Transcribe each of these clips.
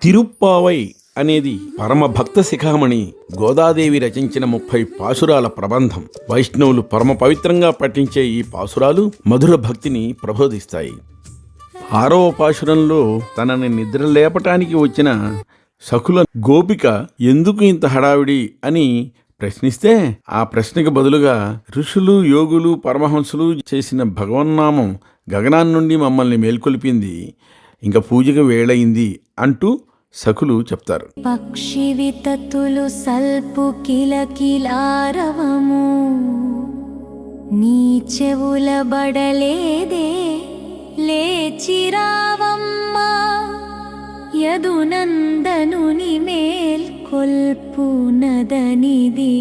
తిరుప్పావై అనేది పరమభక్త శిఖామణి గోదాదేవి రచించిన 30 పాసురాల ప్రబంధం. వైష్ణవులు పరమ పవిత్రంగా పఠించే ఈ పాసురాలు మధుర భక్తిని ప్రబోధిస్తాయి. 6వ పాశురంలో తనని నిద్ర లేపటానికి వచ్చిన సఖుల గోపిక ఎందుకు ఇంత హడావిడి అని ప్రశ్నిస్తే ఆ ప్రశ్నకు బదులుగా ఋషులు, యోగులు, పరమహంసులు చేసిన భగవన్నామం గగనాన్ని నుండి మమ్మల్ని మేల్కొల్పింది, ఇంకా పూజకు వేళయింది అంటూ సఖులు చెప్తారు. పక్షి వితతులు సల్పు కిలకిలారవము నీ చెవుల బడలేదే లేచిరావమ్మా యదునందనుని మేల్కొల్పు నదనిది.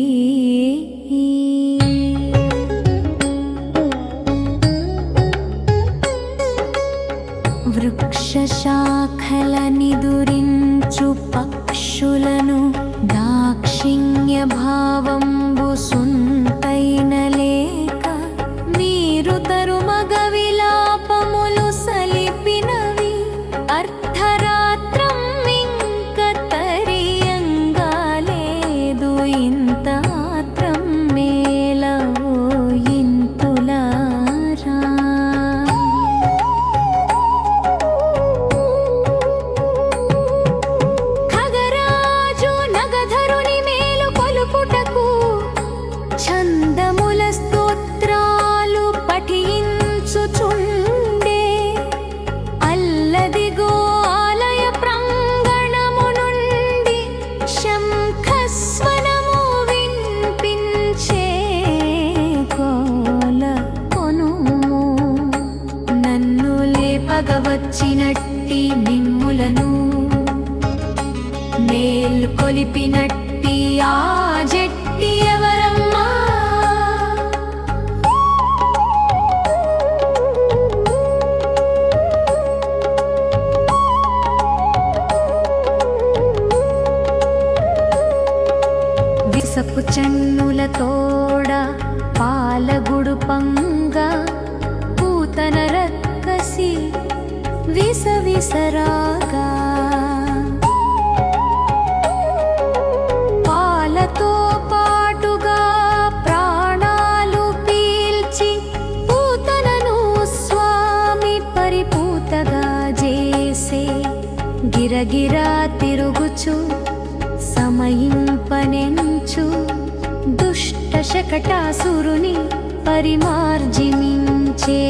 వృక్ష శాఖలని దురించు పక్షులను దాక్షిణ్య భావంబు సుంతైన లేక మీరు తరుమగ విలాపములు సలిపినవి అర్ధరాత్రం ఇంక తరియంగా లేదు ఇంత ఆత్రం మేలవో ఇంతులారా. ఖగరాజు నగధరుని మేలు కొలుపుటకు ఛందముల స్తోత్రాలు పఠించుచుండే అల్లదిగో ఆలయ ప్రాంగణము నుండి శంఖస్వనము వినిపించే కోల కొనుము. నన్ను లేపగవచ్చినట్టి నిమ్ములను మేల్కొలిపినట్టి ఆ జట్టి ఎవరమ్మా? విసపు చెన్నుల తోడ పాలగుడు పంగ పూతన రక్కసి విసవిసరాగా పాలతో పాటుగా ప్రాణాలు పీల్చి పూతనను స్వామి పరిపూతగా చేసే గిరగిరా తిరుగుచు సమయింపనెంచు దుష్ట శకటాసురుని పరిమార్జిమించే